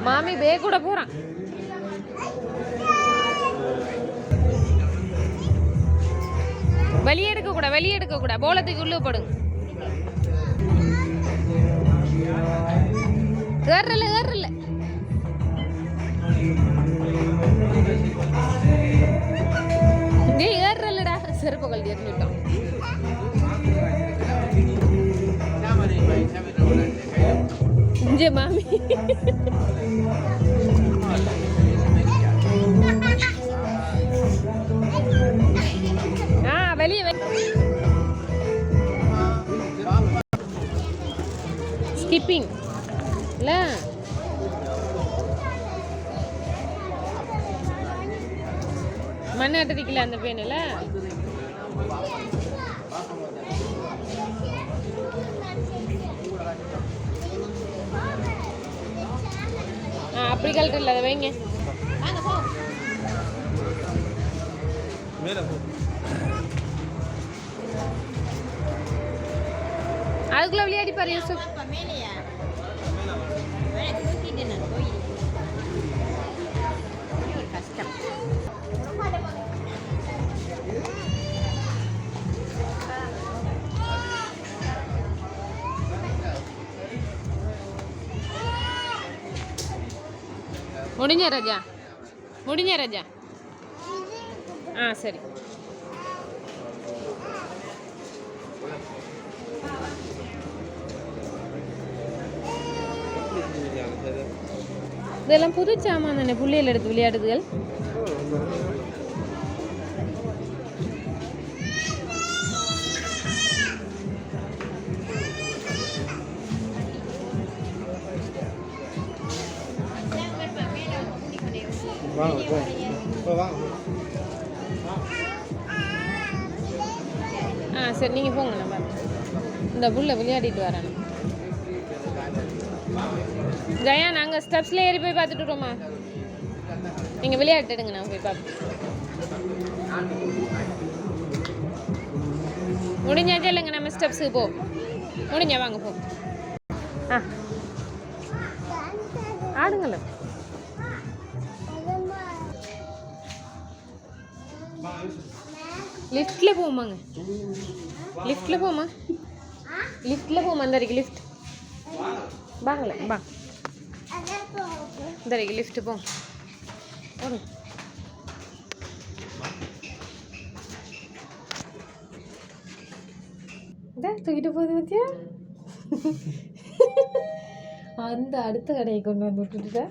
மாமி பே கூட போறான். வெளியே எடுக்க கூட போலத்துக்கு உள்ள போடுங்க. ஏறல ஏறலடா செருப்பு கல்வி எறிஞ்சுட்டோம். மாமி வெளியே ஸ்கிப்பிங் இல்ல மண்ணாட்டடிக்கல அந்த பேனில் அப்படி கழட்டு இல்லை அதை வைங்க. அதுக்குள்ள விளையாடி பாரு யூசுப். கஷ்டம். முடிஞ்ச ராஜா. சரி. இதெல்லாம் புது சாமான் தானே பிள்ளைகள் எடுத்து விளையாடுதுகள். சரி நீங்கள் போங்க. நம்ம இந்த புள்ள விளையாடிட்டு வரேன். ஜயா நாங்கள் ஸ்டெப்ஸில் ஏறி போய் பார்த்துட்டு வரோமா? நீங்கள் விளையாட்டுடுங்க, நான் போய் பார்ப்போம். முடிஞ்சாச்சா இல்லைங்க? நம்ம ஸ்டெப்ஸுக்கு போ. முடிஞ்சா வாங்க போ. ஆடுங்கள. லிஃப்ட்டில் போமாங்க. லிஃப்ட்டில் போமா அந்த வரைக்கும் லிஃப்ட் வாங்கல வா. இந்த வரைக்கும் லிஃப்ட் போ. தூக்கிட்டு போகுது பத்தியா? அந்த அடுத்த கடையை கொண்டு வந்து விட்டுட்ட.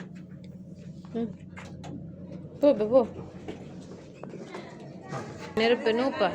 போ நெருப்பு நூப்பா.